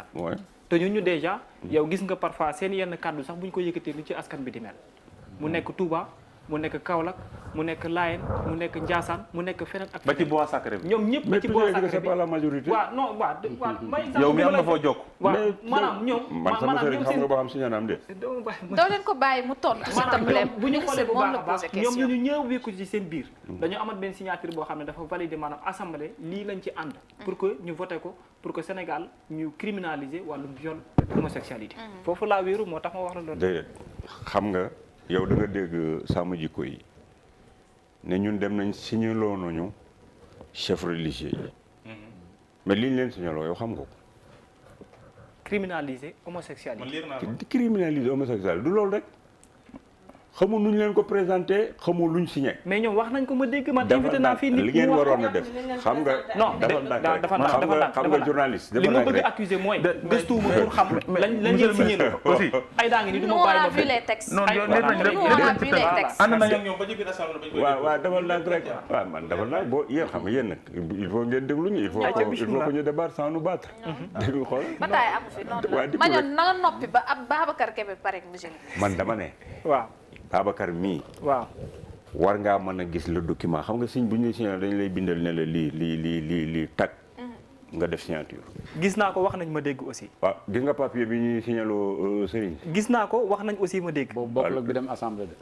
Sénégal. te ñu déjà yow gis nga parfois seen yenn kàddu sax bu ñu ko yëkkatee ni ci askan bi di mel mu nekk Touba mu nekk Kaolack mu nekk Layène mu nekk Ndiassane mu nekk feneen ak. ba ci bois sacré bi ñoom ñëpp ba ci bois sacré bi c'est pas la majorité. waaw non waaw may yow mi am nga foo jokk. waaw maanaam ñoom. man sama sëriñ xam nga boo xam si ñaanam de. doo leen ko bàyyi mu tontu si tam maanaam bu ñu xoolee bu moom baax la a baax posé ñoom question. ñu ñëw wékku ci seen biir dañoo amat benn signature boo xam ne dafa validé maanaam assemblée lii lañ ci ànd pour que ñu voté ko pour que Sénégal ñu criminaliser wàllu viol homosexualité foofu laa wéeru moo tax ma wax la loolu déedéet xam nga yow da nga dégg sàmm jikko yi ne ñun dem nañ signaloo nañu chef religieux yi mais li ñu leen signaloo yow xam nga ko. criminaliser homosexualité criminaliser homosexualité du loolu rek xamul nu ñu leen ko présenté xamul luñ signé. mais ñoom wax nañ ko ma dégg man invité naa fii nit li ngeen waroon a def xam nga. non dafa xam nga journaliste. li ma bëgg accuser mooy gëstuwuma pour xam lañ leen signé la aussi ay daa ngi ni du ma bàyyi ma fi non yow nee nañ rek ànd nañ ak ñoom ba ci biir assemblée bañ waaw waaw defal naa rek waaw man defal naa boo yéen xam nga yéen nag il faut ngeen déglu ñu il faut que ñu débattre sans nous battre. dégg nga xool bataay amu fi noonu ma ñoon na nga noppi ba ab Babacar Kébé pare monsieur man dama ne. waaw Babacar mii. waaw war ngaa mën a gis le document xam nga signe bu ñu signé dañu lay bindal ne la lii tag nga def signature. gis naa ko wax nañ ma dégg aussi. waaw gis nga papier bi ñuy signaloo Serigne. gis naa ko wax nañ aussi ma dégg. boobu bokkul ak bi dem assemblée de.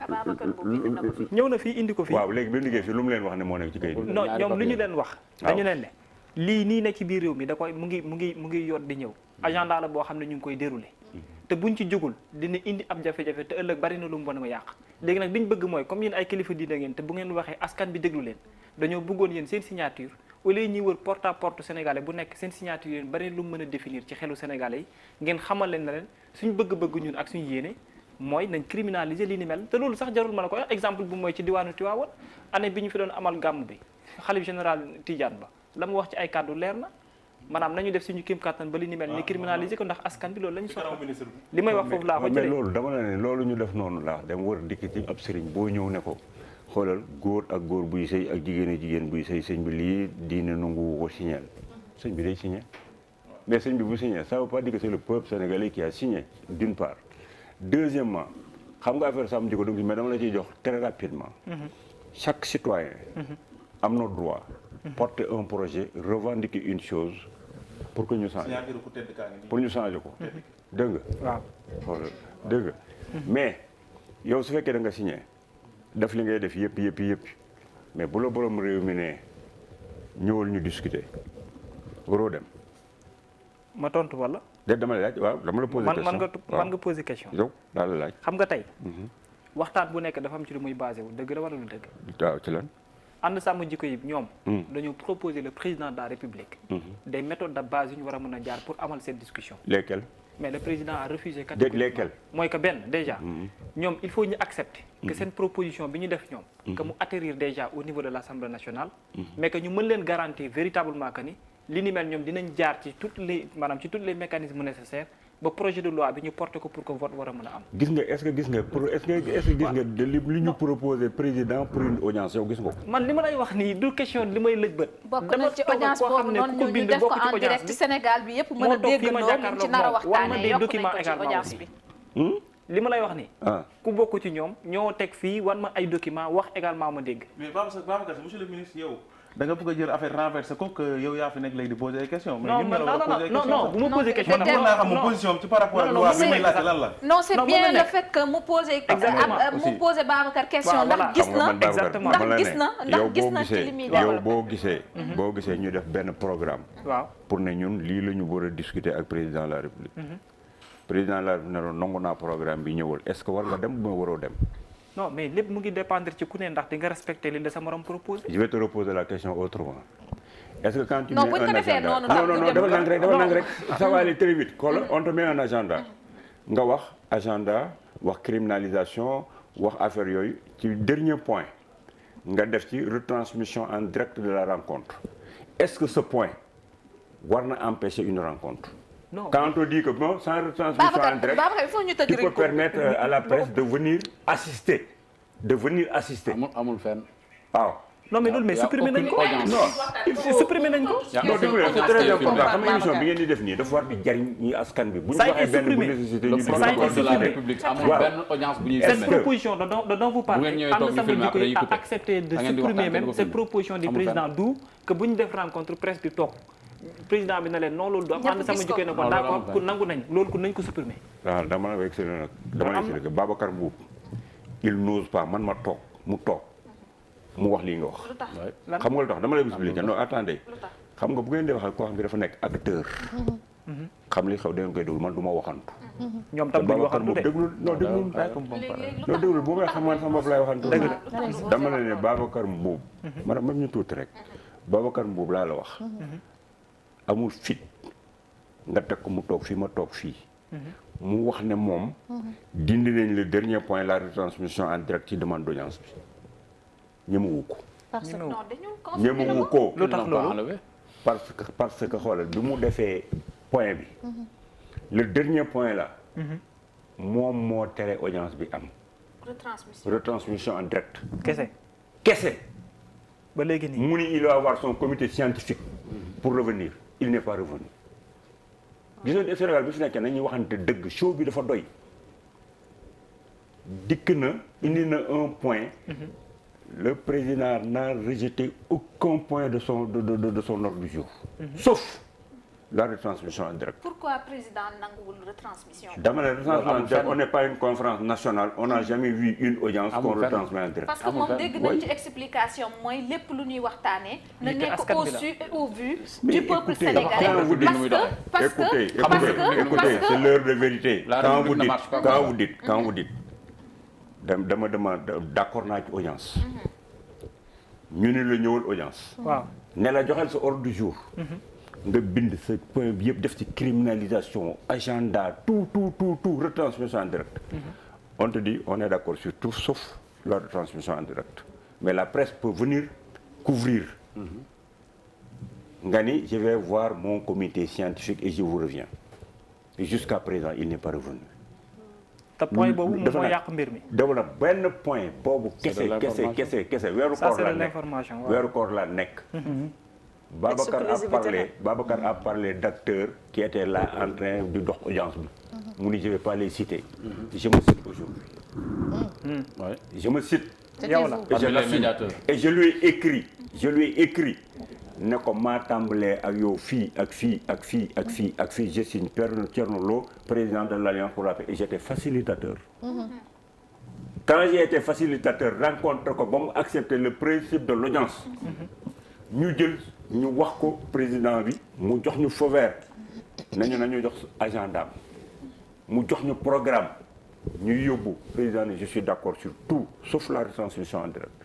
ñëw na fii indi ko fii. waaw léegi bi mu liggéey fii lu mu leen wax ne moo nekk ci kayit. non ñoom lu ñu leen wax. dañu leen ne lii nii ne ci biir réew mi da koy mu ngi yot di ñëw. agenda la boo xam ne ñu ngi koy déroulé. te buñ ci jógul dina indi ab jafe-jafe te ëllëg bari na lu mu mën a yàq léegi nag liñ bëgg mooy comme yéen ay kilifa diine ngeen te bu ngeen waxee askan bi déglu leen dañoo bëggoon yéen seen signature au lieu ñuy wër porte à porte sénégalais bu nekk seen signature yéen bari na lu mu mën a définir ci xelu sénégalais yi ngeen xamal leen na leen suñ bëgg-bëgg ñun ak suñu yéene mooy nañ criminaliser li ni mel te loolu sax jarul mën a ko exemple bu mooy ci diwaanu Tivaouane année bi ñu fi doon amal gàmm bi xalif général Tidiane Ba la mu wax ci ay kàddu leer na maanaam nañu def suñu kéem kattan ba li ni mel ni criminaliser ko ndax askan bi loolu la ñu soxla li may wax foofu laa ko jëlee mais loolu dama la ne loolu ñu def noonu laa dem war dikk ci ab sëriñ boo ñëw ne ko xoolal góor ak góor buy sëy ak jigéen buy sëy sëñ bi lii diine nangu ko signé sëñ bi day signé mais sëñ bi bu signé ça veut pas dire que c'est le peuple sénégalais qui a signé d'une part deuxièmement xam nga affaire sàmm jikko mais dama la ciy jox très rapidement chaque citoyen am na droit porter un projet revendiquer une chose pour que ñu changer pour ñu changer ko dégg nga waaw dégg nga mais yow su fekkee da nga signé def li ngay def yëpp mais bu la borom réew mi ne ñëwal ñu discuter waroo dem ma tontu wala de dama la laaj waaw dama la poser question man nga poser question yow daal la laaj xam nga tey waxtaan bu nekk dafa am ci lu muy basé wu dëgg la wala lu dëgg waaw ci lan ànd sàmm jikko yi ñoom dañoo proposer le président de la République des méthodes de base yu ñu war a mën a jaar pour amal cette discussion lesquelles mais le président a refusé catégoriquement lesquelles mooy que benn déjà ñoom il faut ñu accepter que seen proposition bi ñu def ñoom que mu atterrir déjà au niveau de l'Assemblée nationale mais que ñu mën leen garantir véritablement que ni li ni mel ñoom dinañ jaar ci toutes les mécanismes nécessaires ba projet de loi bi ñu porté ko pour que vote war a mën a am. gis nga est-ce que gis nga li ñu proposé président pour une audience yow gis nga ko. man li ma lay wax nii du question li may lëj bët. bokk na ci audience boobu noonu ñu def ko en direct ci Sénégal bi yëpp mën a déggandoo ñu ci nar a waxtaanee yokk nañ ko ci audience bi. li ma lay wax nii. ku bokk ci ñoom ñoo teg fii wan ma ay documents wax également ma dégg. mais Babacar monsieur le ministre yow. da nga bëgg a jël affaire renversé ko que yow yaa fi nekk léegi di poser ay questions. mais ñun non bu ma poser question. man mën naa xam position ci par rapport ak loi bi may laajte lan la. non c'est bien le fait que mu poser Babacar question ndax gis na ndax gis na ci li muy yow boo gisee ñu def benn programme. waaw pour ne ñun lii la ñu war a discuter ak président de la République. président de la République ne nangu naa programme bi ñëwal est-ce que war nga dem bu ma waroo dem. non mais lépp mu ngi dépendre ci ku ne ndax di nga respecter li la sa morom proposé. je vais te reposer la question autrement est-ce que quand tu non bu ñu ko defee noonu non dafa nang rek ça va aller très vite xoolal on te met un agenda nga wax agenda wax criminalisation wax affaire yooyu ci dernier point nga def ci retransmission en direct de la rencontre est-ce que ce point war na empêcher une rencontre. Non. Quand on dit que bon, sans retransmission en direct, tu peux permettre à la presse de venir assister. amul fenn. waaw non mais loolu mais supprimer nañ ko. non supprimer nañ ko. non déglu leen c'est très important xam nga émission bi ngeen di def nii dafa war di jariñ ñi askan bi. bu ñu waxee benn bu nécessité ñu de la République amul benn audience bu ñuy cette proposition dont vous parlez am na sama jikko yi a accepté de supprimer même cette proposition du président d'où que bu ñu def rencontre presse bi toog président bi na leen non loolu du am ànd sama jikko ne ko d'accord ku nangu nañ loolu ku nañ ko supprimer. waaw dama la expliqué nag dama la expliqué Babacar Mboup il n'ose pas man ma toog mu toog mu wax lii nga wax. xam nga lu tax dama lay expliqué non attendez xam nga bu ngeen di wax ak koo xam ne dafa nekk acteur. xam li xew da ngeen koy déglu man du ma waxantu. ñoom tam duñu waxantu de déglu non déglu bu may xam man sama bopp laay waxantu. dëgg la dama la ne Babacar Mboup. maanaam même ñu tuuti rek Babacar Mboup laa la wax. amul fit nga teg ko mu toog fii ma toog fii. mu wax ne moom. dindi nañ le dernier point la retransmission en direct ci demande d'audience bi. ñemewu ko. ñemewu ko. lu tax loolu parce que xoolal bi mu defee point bi. le dernier point là. moom moo tere audience bi am. retransmission en direct. kese. ba léegi nii mu ni il va avoir son comité scientifique. pour revenir il n'est pas revenu. gis nga Sénégal bi fi nekkee nañuy waxante dëgg show bi dafa doy. dikk na indi na un point. le président n'a rejeté aucun point de son ordre du jour. Sauf la retransmission en direct. Pourquoi président nanguwul retransmission? Dama ne retransmission en direct, on n'est pas une conférence nationale, on n'a jamais vu une audience qu'on retransmet en direct. Parce que moom dégg nañ ci explication mooy lépp lu ñuy waxtaanee. na nekk au su et au vu du peuple sénégalais. Écoutez, c'est l'heure de vérité. Quand vous dites dama d'accord naa ci audience. ñu ne la ñëwal audience. waaw ne la joxel sa ordre du jour. nga bind sa point bi yëpp def ci criminalisation agenda tout retransmission en direct. On te dit on est d'accord sur tout sauf la retransmission en direct. Mais la presse peut venir couvrir. nga ni je vais voir mon comité scientifique et je vous reviens. Et jusqu'à présent il n'est pas revenu. te point boobu moom moo yàq mbir mi. dafa na benn point boobu kese weeru koor la nekk. Babacar a parlé d'acteurs qui étaient là en train de dox audience bi. mu ni je vais pas les citer. Je me cite aujourd'hui. Je me cite. yow la et je lui ai écrit. ne ko maa tàmbalee ak yow fii je signe Thierno Lo président de l'Alliance pour la paix et j'étais facilitateur. Quand j'ai été facilitateur rencontre ko ba mu accepter le principe de l'audience. ñu wax ko président bi mu jox ñu feu vert nañu jox agenda mu jox ñu programme ñu yóbbu président ne je suis d'accord sur tout sauf la retransmission en direct.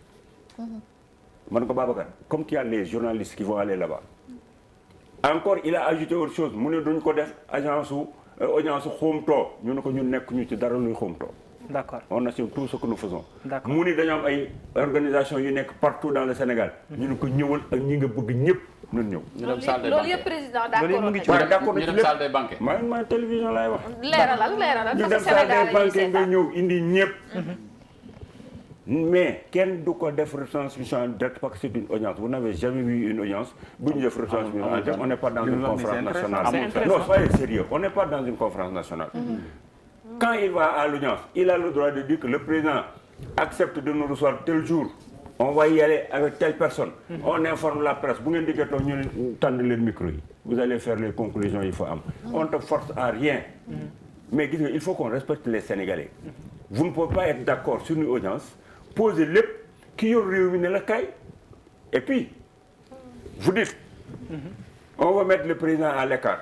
man ko Babacar comme tu as les journalistes qui vont aller là-bas encore il a ajouté autre chose mu ne duñ ko def audience xóomtoo ñu ne ko ñun nekk ñu ci dara luy xóomtoo. D'accord. On assume tout ce que nous faisons. D'accord. mu ni dañoo am ay organisation yu nekk partout dans le Sénégal. ñu ne ko ñëwal ak ñi nga bëgg ñëpp nañ ñëw. loolu yëpp président d'accord ñu dem salle des banques. ma télévision laay wax. leeralal ñu dem salle des banques nga ñëw indi ñëpp. mais kenn du ko def retransmission en direct parce que c'est une audience vous n'avez jamais vu une audience bu ñu def retransmission en direct on n'est pas dans une conférence nationale. Non, soyez sérieux, on n'est pas dans une conférence nationale. Quand il va à l'audience, il a le droit de dire que le président accepte de nous recevoir tel jour. On va y aller avec telle personne. On informe la presse. Bu ngeen dikkee toog ñu tànn leen micro yi. Vous allez faire les conclusions il faut am. On te force à rien. Mais gis nga il faut qu'on respecte les Sénégalais. Vous ne pouvez pas être d'accord sur une audience, poser lépp ki yor réew mi ne la kay. Et puis vous dites on va mettre le président à l'écart.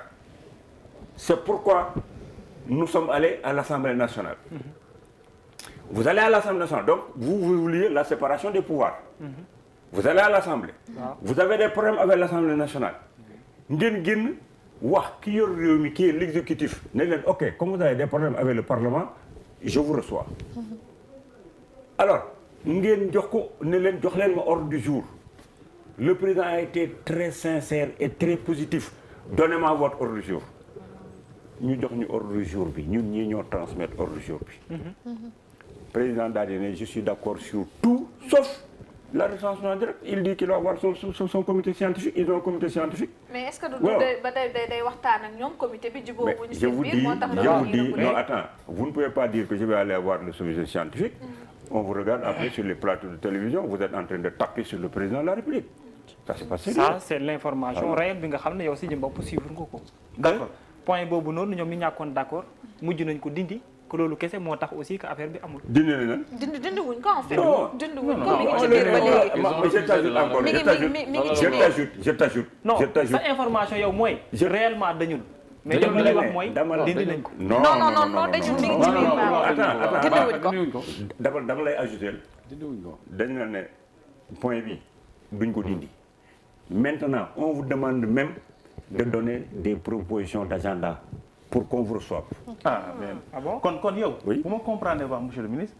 C'est pourquoi nous sommes allés à l'Assemblée nationale. Vous allez à l'Assemblée nationale, donc vous vouliez la séparation des pouvoirs. Vous allez à l'Assemblée. Vous avez des problèmes avec l'Assemblée nationale. ngeen génn wax ki yor réew mi qui est l'exécutif ne leen ok comme vous avez des problèmes avec le Parlement je vous reçois. Alors ngeen jox ko ne leen jox leen ma ordre du jour. Le président a été très sincère et très positif. Donnez-moi votre ordre du jour. ñu jox ñu ordre du jour bi ñun ñii ñoo transmettre ordre du jour bi. Président daal di ne je suis d'accord sur tout sauf la retransmission en direct il dit qu'il va avoir son comité scientifique ils ont un comité scientifique. mais est-ce que ba day waxtaan ak ñoom comité bi jubóo wuñu je vous dis non attends vous ne pouvez pas dire que je vais aller avoir le comité scientifique. On vous regarde après sur les plateaux de télévision vous êtes en train de taper sur le président de la République. Ça c'est pas sérieux. Ça c'est l'information réelle bi nga xam ne yow si jëm bopp suivre nga ko. d'accord point boobu noonu ñoom ñu ñàkkoon d'accord mujj nañ ko dindi. que loolu kese moo tax aussi que affaire bi amul. dindi na lan. dindi wuñ ko en fait. dindi wuñ ko mi ngi ci biir ba léegi. je t'ajoute. non sa information yow mooy. réellement dañul. mais ñoom li ñuy wax mooy dindi nañ ko. non dañul mi ngi ci biir baax. dindi wuñ ko. dama lay ajouter. dindi wuñ ko. dañu la ne point bi duñ ko dindi. maintenant on vous demande même de donner des propositions d'agenda. pour qu'on vous reçoive. Bon kon yow. bu ma comprendre ba monsieur le ministre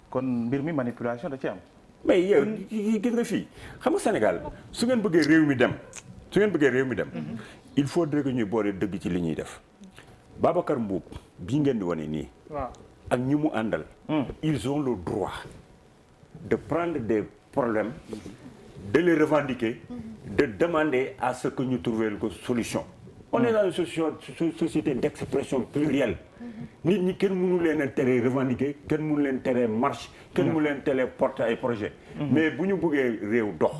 kon mbir mi manipulation da ci am. mais yow gis nga fii xam nga Sénégal su ngeen bëggee réew mi dem il faudrait que ñuy boole dëgg ci li ñuy def Babacar Mboup bii ngeen di wane nii. ak ñi mu àndal. ils ont le droit de prendre des problèmes de les revendiquer de demander à ce que ñu trouver ko solution. On est dans une société d'expression plurielle. nit ñi kenn mënu leen a tere revendiquer kenn mënu leen tere marche kenn mënu leen tere porter ay projet mais bu ñu bëggee réew dox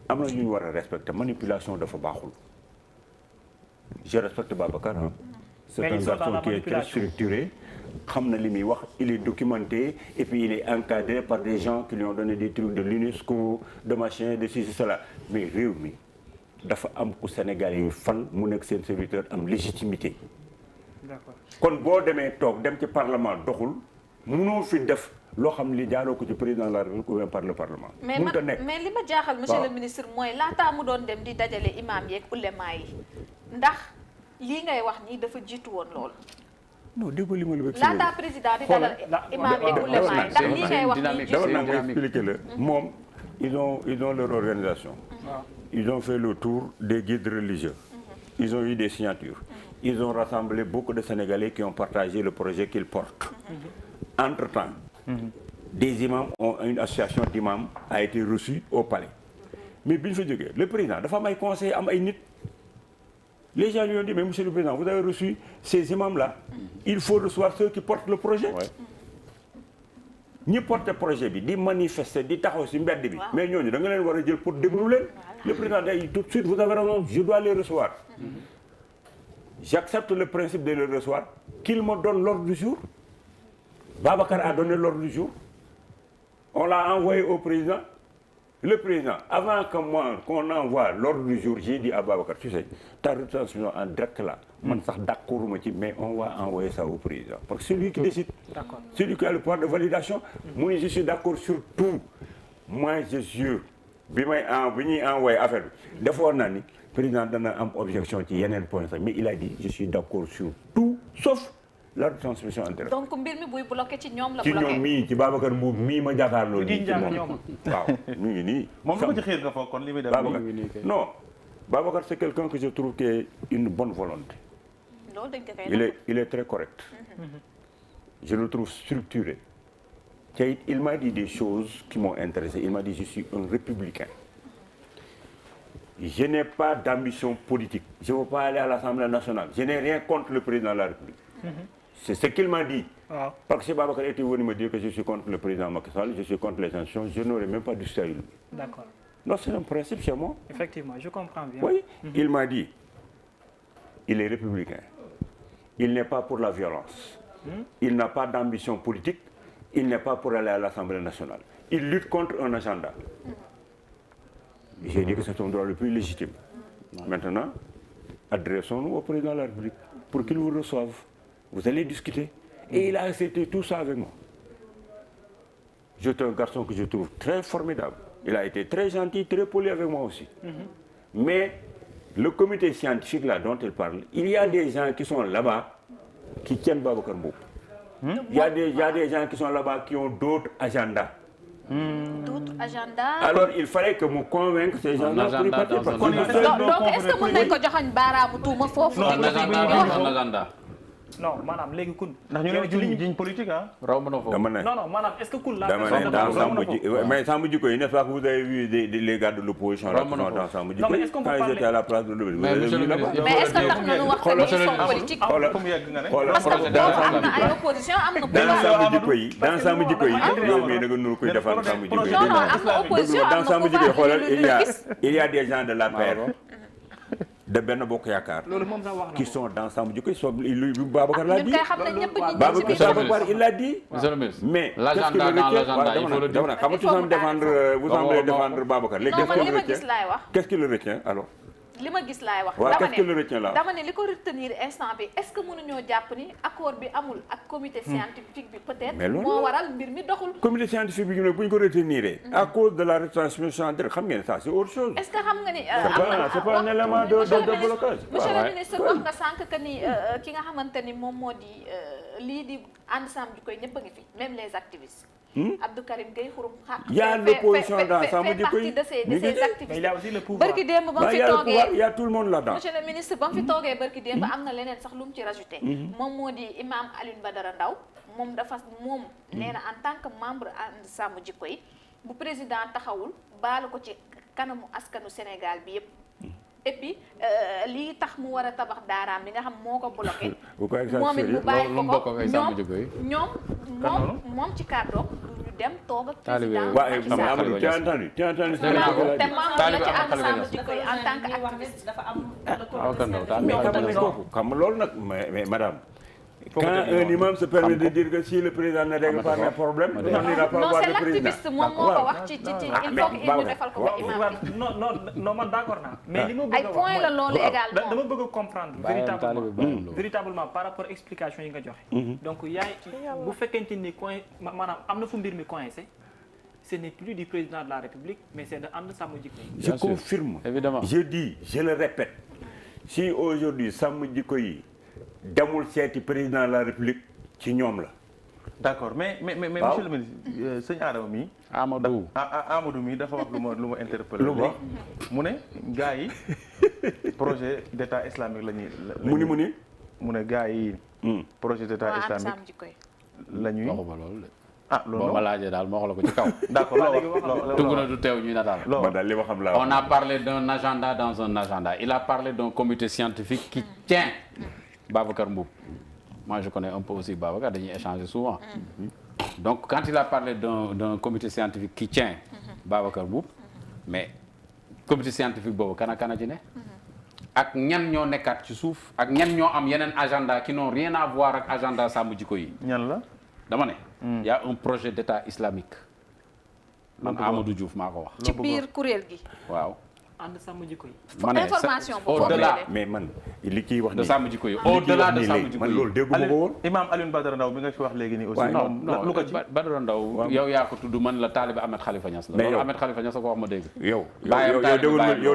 am na ñu war a respecter manipulation dafa baaxul. je respecte Babacar ah. c'est un garçon qui est très structuré xam na li muy wax il est documenté et puis il est encadré par des gens qui lui ont donné des trucs de l'UNESCO de machin de ceci cela mais réew mi dafa am ku Sénégal yi fal mu nekk seen serviteur am légitimité. d'accord kon boo demee toog dem ci parlement doxul mënoo fi def loo xam li jaaroo ko ci président de la République ou bien par le parlement. mais li ma jaaxal monsieur le ministre mooy laataa mu doon dem di dajale imam yeeg ulema yi ndax lii ngay wax nii dafa jiitu woon loolu. non déggoo li ma la laataa président di dalal imam yeeg ulema yi ndax lii ngay wax nii jiitu woon naa expliquer la moom ils ont leur organisation. Ils ont fait le tour des guides religieux. Ils ont eu des signatures. Ils ont rassemblé beaucoup de Sénégalais qui ont partagé le projet qu'ils portent. Entre-temps, des imams une association d'imams a été reçue au palais. Mais bi ñu fa jógee le président dafa am ay conseillers am ay nit. Les gens lui ont dit mais monsieur le président vous avez reçu ces imams-là. Il faut recevoir ceux qui portent le projet. ñi porter projet bi di manifester di taxaw ci mbedd bi. mais ñooñu da nga leen war a jël pour déglu leen. le président day tout de suite vous avez raison je dois les recevoir. J'accepte le principe de les recevoir qu'il me donne l'ordre du jour. Babacar a donné l'ordre du jour. On l'a envoyé au président. Le président avant que moi qu'on envoie l'ordre du jour j'ai dit à Babacar tu sais ta retransmission en direct là. man sax d'accord ma ci mais on va envoyer ça au président parce que c'est lui qui décide. D'accord. Celui qui a le pouvoir de validation. moi je suis d'accord sur tout. moi je jure bi ñuy envoyé affaire bi defoon naa ni président dana am objection ci yeneen point sax mais il a dit je suis d'accord sur tout sauf la retransmission en direct. donc mbir mi buy bloqué ci ñoom la bloqué. ci ñoom mii ci Babacar Mbow mii ma jàkkaarloo nii ci moom waaw ñu ngi nii. moom lu ko ci xiir nga foog kon li muy def non Babacar c'est quelqu'un que je trouve qui est une bonne volonté. loolu dañ ko koy il est très correct. je le trouve structuré. te il m'a dit des choses qui m'ont intéressé il m'a dit je suis un républicain. je n'ai pas d'ambition politique. je ne veux pas aller à l'Assemblée nationale. je n'ai rien contre le président de la République. C'est ce qu'il m'a dit. Parce que si Babacar était venu me dire que je suis contre le président Macky Sall, je suis contre les sanctions, je n'aurais même pas discuté avec lui. D'accord. Non, c'est un principe chez moi. Effectivement, je comprends bien. Oui, il m'a dit, il est républicain. Il n'est pas pour la violence. Il n'a pas d'ambition politique. Il n'est pas pour aller à l'Assemblée nationale. Il lutte contre un agenda. J'ai dit que c'est son droit le plus légitime. Maintenant, adressons-nous au président de la République pour qu'il vous reçoive. Vous allez discuter. Et il a accepté tout ça avec moi. J'étais un garçon que je trouve très formidable. Il a été très gentil, très poli avec moi aussi. Mais le comité scientifique là dont il parle, il y a des gens qui sont là-bas qui tiennent Babacar Mboup. Il y a des gens qui sont là-bas qui ont d'autres agendas. D'autres agendas. Alors il fallait que me convaincre ces gens-là pour y partir. Donc est-ce que mën nañ ko joxañ baaraamu tuuma foofu. un agenda. non maanaam léegi kun. ndax ñu ne jiñ politique ah. raw ma na foofu. dama ne non non maanaam est-ce que kun la dama ne dans Sàmm Jikko mais Sàmm Jikko yi n'est-ce pas que vous avez vu les gars de l'opposition là dans Sàmm Jikko yi quand ils étaient à la place de l'Obélisque. mais monsieur le ministre mais est-ce que tax na nu wax que ni ils sont politiques. xoolal fu mu yegg nga ne. parce que boobu am na ay opposition am na dans Sàmm Jikko yi yow mii da nga nuru koy defal Sàmm Jikko yi. non non am na opposition am dans na Sàmm Jikko yi xoolal pouvoir il y a des gens de l'APR de Benno Bokk Yaakaar loolu moom sax wax na qui sont dans Sàmm Jikko yi soo lui Babacar l'a ñun dit. kay xam nañ ñëpp ñi ci Babacar il l'a dit. monsieur le ministre. mais l'agenda dans l'agenda il faut le dire. xam nga tu sembles défendre vous semblez défendre Babacar léegi non man li ma gis laay wax qu'est-ce qui le retient alors. li ma gis laay wax. waaw qu'est-ce qui le retient là. dama ne li ko retenir instant bi est-ce que mënuñoo jàpp ni accord bi amul ak comité scientifique bi peut-être. mais loolu moo waral mbir mi doxul. comité scientifique bi bu ñu ko retenir à cause de la retransmission en direct xam ngeen ça c'est autre chose. est-ce que xam nga ni. c'est pas un élément de blocage. monsieur le ministre wax nga sànq que ni ki nga xamante ni moom moo di lii di ànd Sàmm Jikko yi ñëpp a ngi fi même les activistes. Abdou Karim Gueye xurum xaq. y a l'opposition dans Sàmm Jikko yi de ces activistes. mais il y a aussi le pouvoir. barki démb ba mu fi toogee il y a tout le monde là-dedans. monsieur le ministre ba mu fi toogee barki démb am na leneen sax lu mu ci rajouté. moom moo di imam Alioune Badara Ndao moom dafa moom nee na en tant que membre ànd Sàmm Jikko yi bu président taxawul baalu ko ci kanamu askanu Sénégal bi yépp et puis lii tax mu war a tabax daaraam li nga xam moo ko bloqué. moom it mu bàyyi ko moom ci kàddoom ñu dem toog ak président Macky Sall. tu as entendu te membre la ci ànd Sàmm Jikko yi en tant que activiste. dafa am. mais xam nga loolu nag mais madame. Quand un imam se permet de dire que si le président ne règle pas mes problèmes, on n'ira pas voir le président. Non, c'est l'activiste moom moo ko wax ci il faut que ñu defal ko ba imam bi. non man d'accord naa. mais li ma bëgg a wax ay point la loolu également. dama bëgg a comprendre véritablement par rapport explication yi nga joxe. donc yaay bu fekkente ni coin maanaam am na fu mbir mi coincé. Ce n'est plus du président de la République mais c'est de ànd Sàmm Jikko yi. Je confirme. Évidemment. Je dis, je le répète. Si aujourd'hui Sàmm Jikko yi demul seeti président de la République ci ñoom la. d'accord mais monsieur le ministre sëñ Adama mi. Amadou mi dafa wax lu ma interpellé. lu ma mu ne gars yi projet d'état islamique la ñuy. mu ne gars yi. projet d'état islamique la ñuy. waxuma loolu de. loolu boo ma laajee daal ma wax la ko ci kaw. d'accord loolu tugg na du teew ñuy nataal. daal li ma xam laa on a parlé d'un agenda dans un agenda il a parlé d'un comité scientifique qui tient Babacar Mboup. Moi je connais un peu aussi Babacar dañuy échanger souvent. Donc quand il a parlé d'un comité scientifique qui tient Babacar Mboup mais comité scientifique boobu kana ci ne. ak ñan ñoo nekkaat ci suuf ak ñan ñoo am yeneen agenda qui n'ont rien à voir ak agenda Sàmm Jikko yi. ñan la. dama ne. y a un projet d'état islamique. man Amadou Diouf maa ko wax. ci biir kuréel gi. waaw. ànd Sàmm Jikko yi. ma ne information boobu au-delà mais man li ciy wax de Sàmm Jikko yi au-delà de Sàmm Jikko man yi loolu déggu ma ko woon. Imam Alioune Badara Ndao bi nga fi wax léegi nii aussi. non lu ko ci Badara Ndao yow yaa ko tudd man la taalibe Ahmed Khalifa Niass la. mais loolu yow Ahmed Khalifa Niass ko wax ma dégg. yow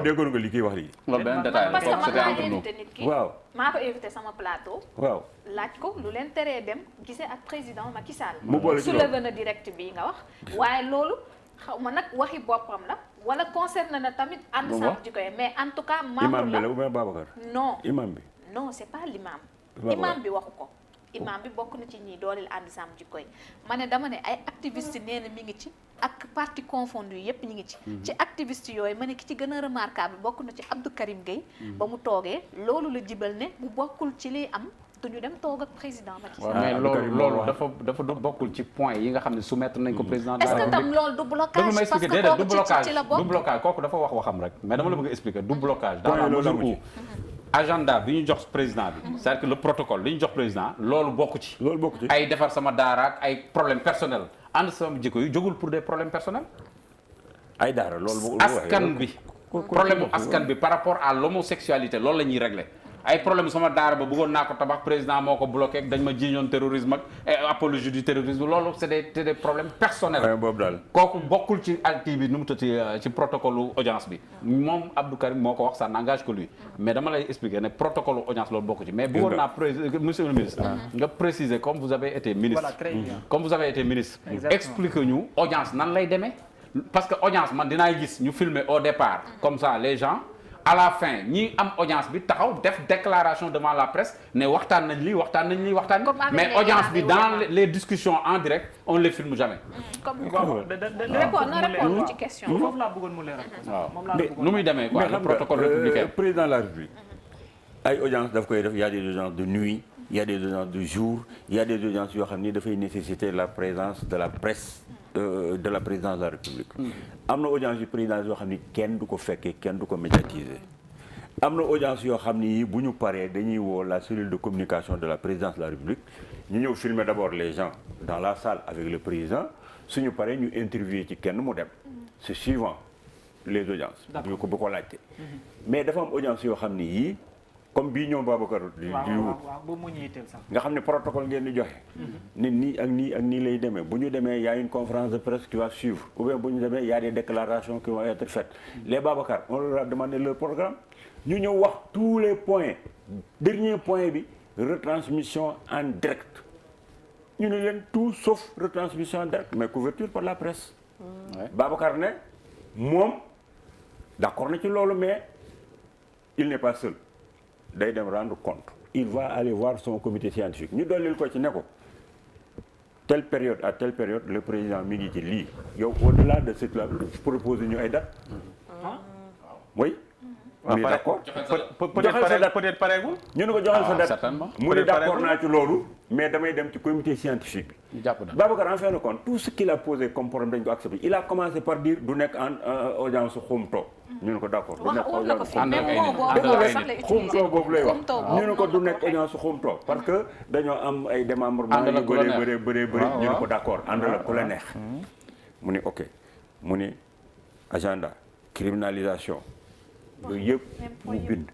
déggoon nga li kiy wax lii. loolu beneen détail parce que man c'était maa entre nous. invité nit ki. waaw maa ko invité sama plateau. waaw. laaj ko lu leen teree dem gisee ak président Macky Sall. mu boole ci soulevé na direct bi nga wax. waaye loolu xaw ma nag waxi boppam la. wala concerne na tamit ànd Sàmm Jikko yi mais en tout cas. membre imam bi la ou bien Babacar. non imam bi. non c'est pas l'imam. Babacar imam bi waxu ko. imam bi bokk na ci ñi dooleel ànd Sàmm Jikko yi ma ne dama ne ay activistes nee na mi ngi ci ak parti confondu yépp ñi ngi ci. ci activistes yooyu ma ne ki ci gën a remarquable bokk na ci Abdou Karim Gueye. ba mu toogee loolu la jibal ne bu bokkul ci liy am. duñu dem toog ak président Macky Sall. mais loolu dafa du bokkul ci point yi nga xam ne soumettre nañ ko président de la République. est-ce que tam loolu du blocage parce que kooku ci la bokk du blocage kooku dafa waxam rek mais dama la bëgg a expliquer du blocage dans la mesure où agenda bi ñu jox président bi c'est-à-dire que le protocole li ñu jox président loolu bokku ci ay defar sama daara ak ay problèmes personnels ànd Sàmm Jikko yi jógul pour des problèmes personnels ay daara loolu askan bi problème mu askan bi par rapport à l'homosexualité loolu la ñuy régler ay problème sama daara ba bëggoon naa ko tabax président moo ko bloqué dañ ma jiiñoon terrorisme ak apologie du terrorisme loolu c'est des problèmes personnels. boobu daal kooku bokkul ci acte bi nu mu tëddee ci protocole audience bi moom Abdou Karim moo ko wax ça n'engage que lui mais dama lay expliquer ne protocole audience loolu bokku ci mais bëggoon naa monsieur le ministre nga préciser comme vous avez été ministre. Voilà, très bien. Comme vous avez été ministre. Expliquez ñu audience nan lay demee parce que audience man dinaay gis ñu filmer au départ comme ça les gens à la fin ñi am audience bi taxaw def déclaration devant la presse ne waxtaan nañ lii waxtaan nañ lii waxtaan mais audience bi dans les discussions en direct on les filme jamais. comme répondre ci question. foofu laa bëggoon mu leeral. waaw nu muy demee quoi le protocole républicain. président de la République ay audience daf koy def y a des audiences de nuit il y a des audiences de jour il y a des audiences yoo xam ni dafay nécessiter la présence de la presse de la présidence de la République. am na audience yu présidence yoo xam ni kenn du ko fekkee kenn du ko médiatiser. am na audience yoo xam ni bu ñu paree dañuy woo la cellule de communication de la présidence de la République ñu ñëw filmer d'abord les gens dans la salle avec le président suñu paree ñu interviewer ci kenn mu dem. c'est suivant les audiences. bu ko laajte. mais dafa am audience yoo xam ni yii comme bii ñoom Babacar di wut nga xam ne protocole ngeen di joxe. ne nii ak nii ak nii lay demee bu ñu demee y a une conférence de presse qui va suivre ou bien bu ñu demee y a des déclarations qui vont être faites les Babacar on leur a demandé leur programme ñu ñëw wax tous les points dernier point bi retransmission en direct ñu ne leen tout sauf retransmission en direct mais couverture par la presse. Babacar ne moom d'accord na ci loolu mais il n'est pas seul. day dem rendre compte il va aller voir son comité scientifique ñu dollil ko ci ne ko telle période à telle période le président mi ngi ci lii yow au-delà de ce que la propose ñu ay date oui mu ne d'accord peut-être pareegul ñu ne ko joxal sa date certainement mu ne d'accord naa ci loolu mais damay dem ci comité scientifique bi Babacar en fin de compte tout ce qu'il a posé comme problème dañ ko accepté il a commencé par dire du nekk en audience xumtoo ñu ne ko d'accord du nekk audience xumtoo boobu lay wax ñu ne ko du nekk audience xumtoo parce que dañoo am ay démembrement yu bëree ñu ne ko d'accord ànd la ku la neex mu ne ok mu ne agenda criminalisation yooyu yëpp mu bind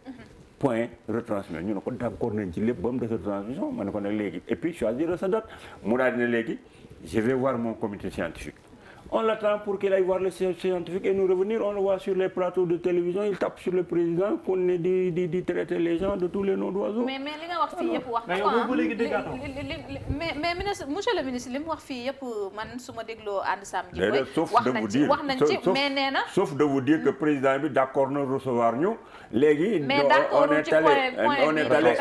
point retransmission ñu ne ko d'accord nañ ci lépp ba mu des retransmission ma ne ko nag léegi et puis choisir sa date mu daal dina léegi je vais voir mon comité scientifique on l'attend pour qu'il aille voir le scientifique et nous revenir on le voit sur les plateaux de télévision il tape sur le président qu'on est di traiter les gens de tous les noms d'oiseaux mais li nga wax fii yëpp wax na ko mais ministre monsieur le ministre li mu wax fii yëpp man su ma dégloo ànd Sam ji wax nañ ci mais nee na sauf de vous dire que président bi d'accord na recevoir ñu léegi mais d'accord on est allé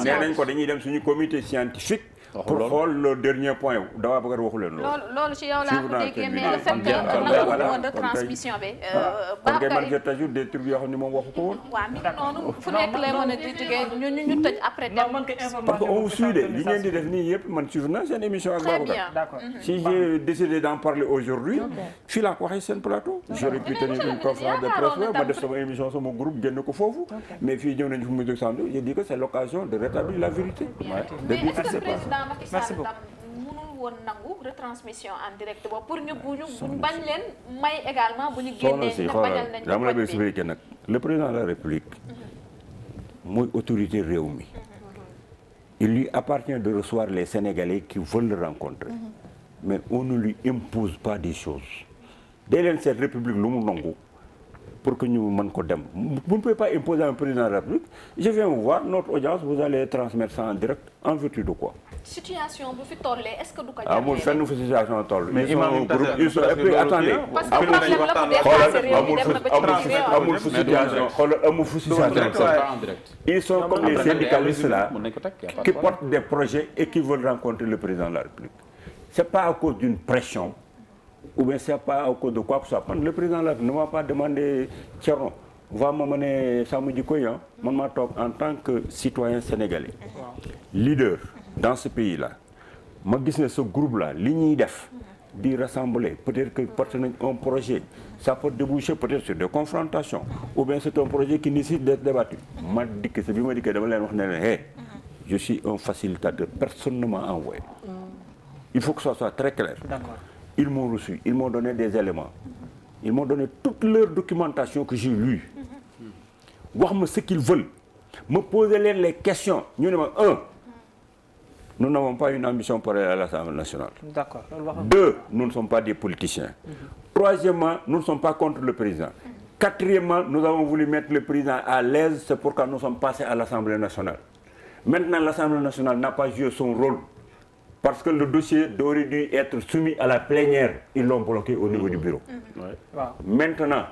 nee nañ ko dañuy dem suñu comité scientifique pour xool le dernier point dawaa bëgg a waxu leen loolu ci yow laa ko déggee mais le fait que nangu woon retransmission bi Babacar je t'ajoute des trucs yoo xam ne moom waxu ko woon waaw mi ngi noonu fu nekk lay mën a di jógee ñu tëj après parce que on suit de li ngeen di def nii yëpp man suivre naa seen émission ak Babacar si j'ai décidé d'en parler aujourd'hui fii laa ko waxee seen plateau j'aurais pu tenir une conférence de presse ma def sama émission sama groupe génn ko foofu mais fii ñëw nañu fu mu j'ai dit que c'est l'occasion de rétablir la vérité Macky Sall tam mënul woon nangu retransmission en direct boobu pour ñu buñ bañ leen may également bu ñu génnee ne bañal nañ dama la bëgg expliquer nag le président de la République mooy autorité réew mi il lui appartient de recevoir les Sénégalais qui veulent le rencontrer mais on ne lui impose pas des choses day leen cette République lu mu nangu pour que ñu mën ko dem vous ne pouvez pas imposer à un président de la République je viens vous voir notre audience vous allez transmettre ça en direct en vertu de quoi situation bu fi tollee est-ce que du ko amul fenn fu situation toll mais imam ils sont et puis attendez amul fu situation xoolal amul fu situation ils sont comme les syndicalistes là qui portent des projets et qui veulent rencontrer le président de la République c'est pas à cause d'une pression ou bien c'est pas à cause de quoi que ce soit le président de la République ne m'a pas demandé Thierno va m'amener Sàmm Jikko Yi man maa toog en tant que citoyen sénégalais leader dans ce pays-là ma gis ne ce groupe-là li ñuy def di rassembler peut-être que porte nañ un projet ça peut déboucher peut-être sur des confrontations ou bien c'est un projet qui nécessite d'être débattu ma dikk sa bi ma dikkee dama leen wax ne leen hey je suis un facilitateur personne ne m'a envoyé il faut que ça soit très clair. D'accord. Ils m'ont reçu, ils m'ont donné des éléments ils m'ont donné toute leur documentation que j'ai lue wax ma ce qu'ils veulent me poser leen les questions ñu ne ma nous n'avons pas une ambition pour aller à l'Assemblée nationale. D'accord. 2, nous ne sommes pas des politiciens. Troisièmement, nous ne sommes pas contre le président. Quatrièmement, nous avons voulu mettre le président à l'aise, c'est pourquoi nous sommes passés à l'Assemblée nationale. Maintenant, l'Assemblée nationale n'a pas joué son rôle parce que le dossier aurait dû être soumis à la plénière. Ils l'ont bloqué au niveau du bureau. Maintenant,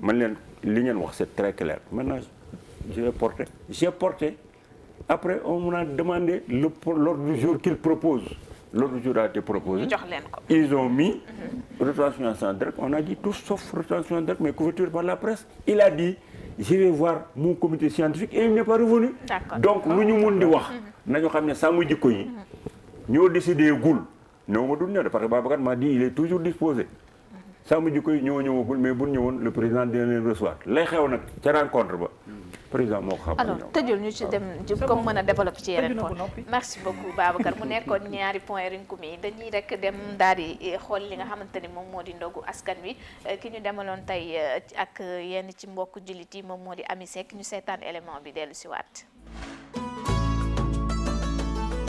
man leen li ngeen wax c'est très clair maintenant j'ai porté après on m'a demandé l'ordre du jour qu'il propose. L'ordre du jour a été proposé. Ils ont mis retransmission en direct. On a dit tout sauf retransmission en direct, mais couverture par la presse. Il a dit, je vais voir mon comité scientifique et il n'est pas revenu. Donc, nous nous disons, nous savons que Sàmm Jikko Yi ñoo décidé gul. Non, parce que Babacar m'a dit il est toujours disposé. Sàmm Jikko Yi ñoo ñëwagul mais bu ñëwoon le président dina leen recevoir. lay xew nag ca rencontre ba. président moo ko xam. alors tëjul ñu ci dem comme mën a développer ci yeneen point. merci beaucoup Babacar mu nekkoon ñaari point rinkum yi dañuy rek dem daal di xool li nga xamante ni moom moo di ndogu askan wi ki ñu demaloon tey ak yenn ci mbokk jullit yi moom moo di Ami Seck ñu seetaan élément bi dellu si waat.